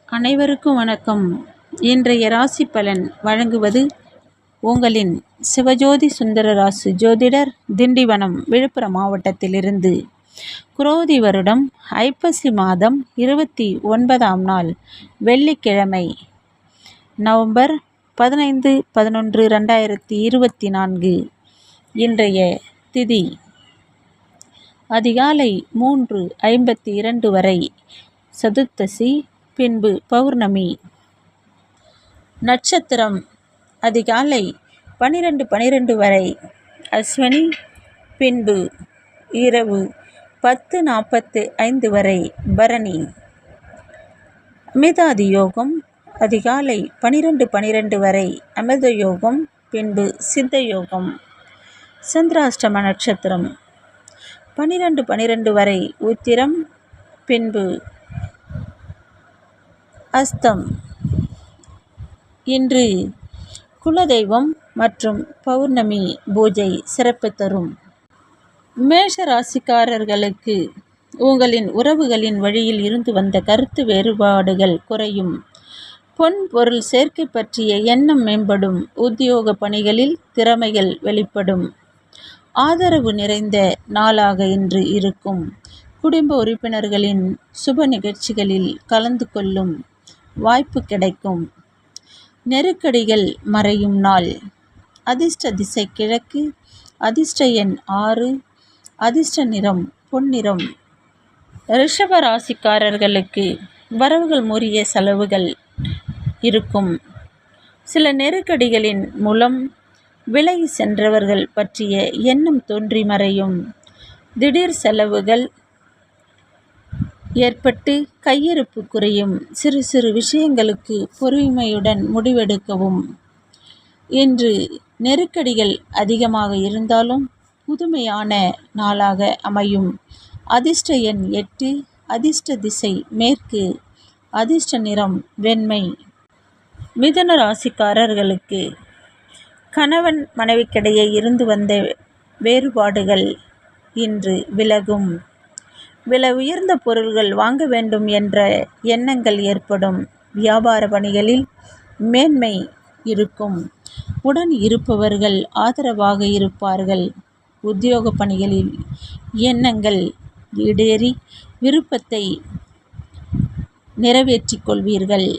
அனைவருக்கும் வணக்கம். இன்றைய ராசி பலன் வழங்குவது உங்களின் சிவஜோதி சுந்தரராசு ஜோதிடர், திண்டிவனம், விழுப்புரம் மாவட்டத்திலிருந்து. குரோதி வருடம் ஐப்பசி மாதம் 29ஆம் நாள் வெள்ளிக்கிழமை, நவம்பர் 15/11/2024. இன்றைய திதி அதிகாலை 3:52 வரை சதுர்த்தசி, பின்பு பௌர்ணமி. நட்சத்திரம் அதிகாலை 12:12 வரை அஸ்வினி, பின்பு இரவு 10:45 வரை பரணி. அமிர்தாதி யோகம் அதிகாலை 12:12 வரை அமிர்த யோகம், பின்பு சித்த யோகம். சந்திராஷ்டம நட்சத்திரம் 12:12 வரை உத்திரம், பின்பு அஸ்தம். இன்று குலதெய்வம் மற்றும் பௌர்ணமி பூஜை சிறப்பு தரும். மேஷ ராசிக்காரர்களுக்கு உங்களின் உறவுகளின் வழியில் இருந்து வந்த கருத்து வேறுபாடுகள் குறையும். பொன் பொருள் சேர்க்கை பற்றிய எண்ணம் மேம்படும். உத்தியோக பணிகளில் திறமைகள் வெளிப்படும். ஆதரவு நிறைந்த நாளாக இன்று இருக்கும். குடும்ப உறுப்பினர்களின் சுப நிகழ்ச்சிகளில் கலந்து கொள்ளும் வாய்ப்பு கிடைக்கும். நெருக்கடிகள் மறையும் நாள். அதிர்ஷ்ட திசை கிழக்கு. அதிர்ஷ்ட எண் 6. அதிர்ஷ்ட நிறம் பொன்னிறம். ரிஷப ராசிக்காரர்களுக்கு வரவுகள் மீறிய செலவுகள் இருக்கும். சில நெருக்கடிகளின் மூலம் விலகி சென்றவர்கள் பற்றிய எண்ணம் தோன்றி மறையும். திடீர் செலவுகள் ஏற்பட்டு கையிருப்பு குறையும். சிறு சிறு விஷயங்களுக்கு பொறுமையுடன் முடிவெடுக்கவும். இன்று நெருக்கடிகள் அதிகமாக இருந்தாலும் புதுமையான நாளாக அமையும். அதிர்ஷ்ட எண் 8. அதிர்ஷ்ட திசை மேற்கு. அதிர்ஷ்ட நிறம் வெண்மை. மிதுன ராசிக்காரர்களுக்கு கணவன் மனைவிக்கிடையே இருந்து வந்த வேறுபாடுகள் இன்று விலகும். விலை உயர்ந்த பொருள்கள் வாங்க வேண்டும் என்ற எண்ணங்கள் ஏற்படும். வியாபார பணிகளில் மேன்மை இருக்கும். உடன் இருப்பவர்கள் ஆதரவாக இருப்பார்கள். உத்தியோக பணிகளில் எண்ணங்கள் ஈடேறி விருப்பத்தை நிறைவேற்றிக் கொள்வீர்கள்.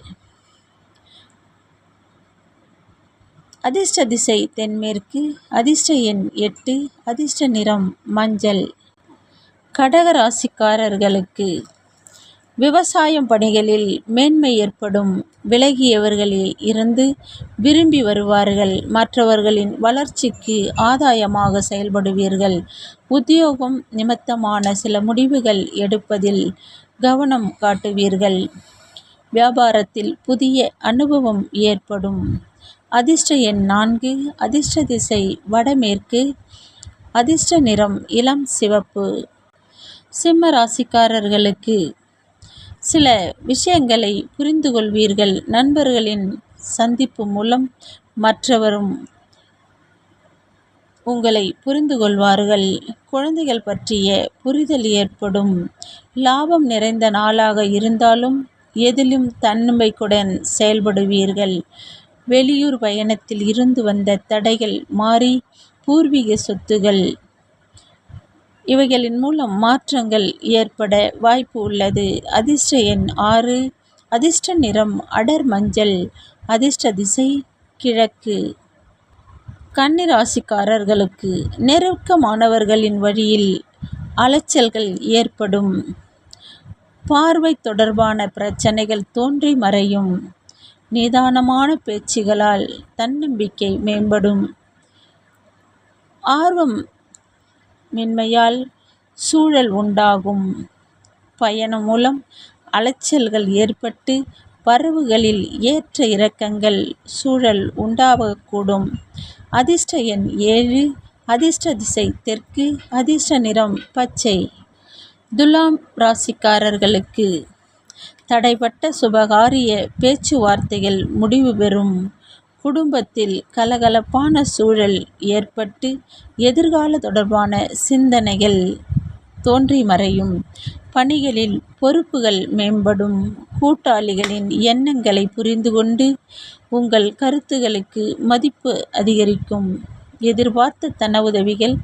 அதிர்ஷ்ட திசை தென்மேற்கு. அதிர்ஷ்ட எண் 8. அதிர்ஷ்ட நிறம் மஞ்சள். கடக ராசிக்காரர்களுக்கு விவசாயம் பணிகளில் மேன்மை ஏற்படும். விலகியவர்களில் இருந்து விரும்பி வருவார்கள். மற்றவர்களின் வளர்ச்சிக்கு ஆதாயமாக செயல்படுவீர்கள். உத்தியோகம் நிமித்தமான சில முடிவுகள் எடுப்பதில் கவனம் காட்டுவீர்கள். வியாபாரத்தில் புதிய அனுபவம் ஏற்படும். அதிர்ஷ்ட எண் 4. அதிர்ஷ்ட திசை வடமேற்கு. அதிர்ஷ்ட நிறம் இளம் சிவப்பு. சிம்ம ராசிக்காரர்களுக்கு சில விஷயங்களை புரிந்து கொள்வீர்கள். நண்பர்களின் சந்திப்பு மூலம் மற்றவரும் உங்களை புரிந்து கொள்வார்கள். குழந்தைகள் பற்றிய புரிதல் ஏற்படும். லாபம் நிறைந்த நாளாக இருந்தாலும் எதிலும் தன்னம்பிக்கையுடன் செயல்படுவீர்கள். வெளியூர் பயணத்தில் இருந்து வந்த தடைகள் மாறி பூர்வீக சொத்துகள் இவைகளின் மூலம் மாற்றங்கள் ஏற்பட வாய்ப்பு உள்ளது. அதிர்ஷ்ட எண் 6. அதிர்ஷ்ட நிறம் அடர் மஞ்சள். அதிர்ஷ்ட திசை கிழக்கு. கன்னி ராசிக்காரர்களுக்கு நெருக்கமானவர்களின் வழியில் அலைச்சல்கள் ஏற்படும். பார்வை தொடர்பான பிரச்சனைகள் தோன்றி மறையும். நிதானமான பேச்சுகளால் தன்னம்பிக்கை மேம்படும். ஆர்வம் மின்மையால் சூழல் உண்டாகும். பயணம் மூலம் அலைச்சல்கள் ஏற்பட்டு வரவுகளில் ஏற்ற இறக்கங்கள் சூழல் உண்டாகக்கூடும். அதிர்ஷ்ட எண் 7. அதிர்ஷ்ட திசை தெற்கு. அதிர்ஷ்ட நிறம் பச்சை. துலாம் ராசிக்காரர்களுக்கு தடைப்பட்ட சுபகாரிய பேச்சுவார்த்தைகள் முடிவு பெறும். குடும்பத்தில் கலகலப்பான சூழல் ஏற்பட்டு எதிர்கால தொடர்பான சிந்தனைகள் தோன்றி மறையும். பணிகளில் பொறுப்புகள் மேம்படும். கூட்டாளிகளின் எண்ணங்களை புரிந்து கொண்டு உங்கள் கருத்துகளுக்கு மதிப்பு அதிகரிக்கும். எதிர்பார்த்த தன உதவிகள்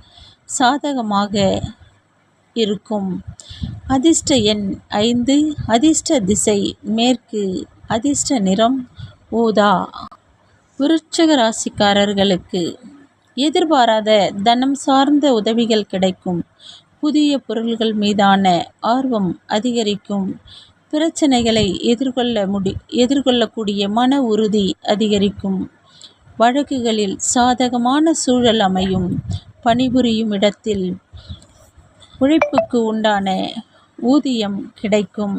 சாதகமாக இருக்கும். அதிர்ஷ்ட எண் 5. அதிர்ஷ்ட திசை மேற்கு. அதிர்ஷ்ட நிறம் ஊதா. விருச்சிக ராசிக்காரர்களுக்கு எதிர்பாராத தனம் சார்ந்த உதவிகள் கிடைக்கும். புதிய பொருள்கள் மீதான ஆர்வம் அதிகரிக்கும். பிரச்சனைகளை எதிர்கொள்ளக்கூடிய மன உறுதி அதிகரிக்கும். வழக்குகளில் சாதகமான சூழல் அமையும். பணிபுரியும் இடத்தில் உழைப்புக்கு உண்டான ஊதியம் கிடைக்கும்.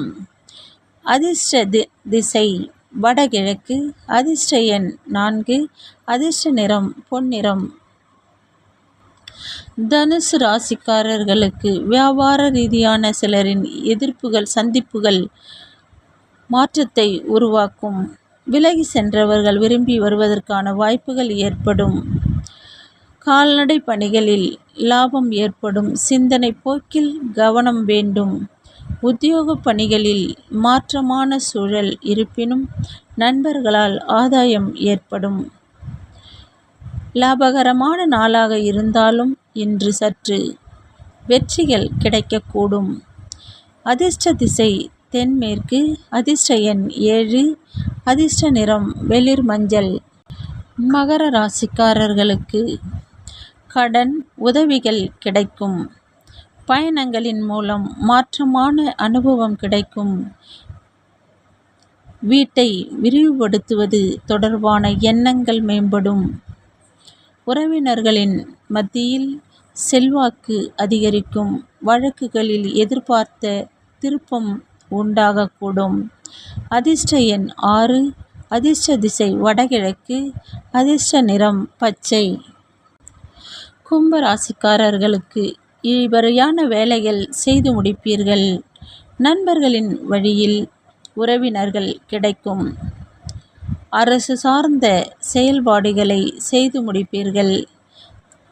அதிர்ஷ்ட திசை வடகிழக்கு. அதிர்ஷ்ட எண் 4. அதிர்ஷ்ட நிறம் பொன்னிறம். தனுசு ராசிக்காரர்களுக்கு வியாபார ரீதியான சிலரின் சந்திப்புகள் மாற்றத்தை உருவாக்கும். விலகி சென்றவர்கள் விரும்பி வருவதற்கான வாய்ப்புகள் ஏற்படும். கால்நடை பணிகளில் லாபம் ஏற்படும். சிந்தனை போக்கில் கவனம் வேண்டும். உத்தியோக பணிகளில் மாற்றமான சூழல் இருப்பினும் நண்பர்களால் ஆதாயம் ஏற்படும். லாபகரமான நாளாக இருந்தாலும் இன்று சற்று வெற்றிகள் கிடைக்கக்கூடும். அதிர்ஷ்ட திசை தென்மேற்கு. அதிர்ஷ்ட எண் 7. அதிர்ஷ்ட நிறம் வெளிர் மஞ்சள். மகர ராசிக்காரர்களுக்கு கடன் உதவிகள் கிடைக்கும். பயணங்களின் மூலம் மாற்றமான அனுபவம் கிடைக்கும். வீட்டை விரிவுபடுத்துவது தொடர்பான எண்ணங்கள் மேம்படும். உறவினர்களின் மத்தியில் செல்வாக்கு அதிகரிக்கும். வழக்குகளில் எதிர்பார்த்த திருப்பம் உண்டாகக்கூடும். அதிர்ஷ்ட எண் 6. அதிர்ஷ்ட திசை வடகிழக்கு. அதிர்ஷ்ட நிறம் பச்சை. கும்பராசிக்காரர்களுக்கு இழுபறியான வேலைகள் செய்து முடிப்பீர்கள். நண்பர்களின் வழியில் உறவினர்கள் கிடைக்கும். அரசு சார்ந்த செயல்பாடுகளை செய்து முடிப்பீர்கள்.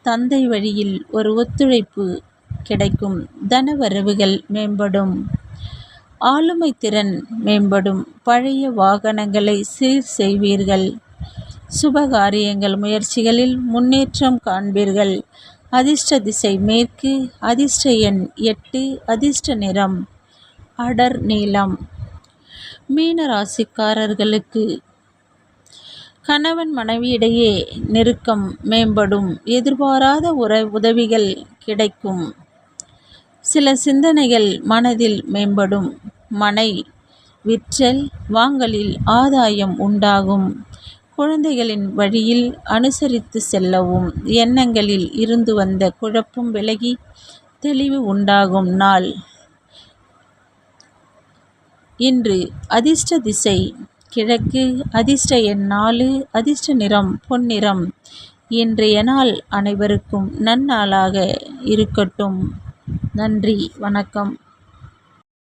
தந்தை வழியில் ஒரு ஒத்துழைப்பு கிடைக்கும். தனவரவுகள் மேம்படும். ஆளுமை திறன் மேம்படும். பழைய வாகனங்களை சீர் செய்வீர்கள். சுபகாரியங்கள் முயற்சிகளில் முன்னேற்றம் காண்பீர்கள். அதிர்ஷ்ட திசை மேற்கு. அதிர்ஷ்ட எண் 8. அதிர்ஷ்ட நிறம் அடர் நீலம். மீன ராசிக்காரர்களுக்கு கணவன் மனைவியிடையே நெருக்கம் மேம்படும். எதிர்பாராத உதவிகள் கிடைக்கும். சில சிந்தனைகள் மனதில் மேம்படும். மனை விற்றல் வாங்கலில் ஆதாயம் உண்டாகும். குழந்தைகளின் வழியில் அனுசரித்து செல்லவும். எண்ணங்களில் இருந்து வந்த குழப்பம் விலகி தெளிவு உண்டாகும் நாள் இன்று. அதிர்ஷ்ட திசை கிழக்கு. அதிர்ஷ்ட எண் 4. அதிர்ஷ்ட நிறம் பொன்னிறம். இன்றைய நாள் அனைவருக்கும் நன்னாளாக இருக்கட்டும். நன்றி, வணக்கம்.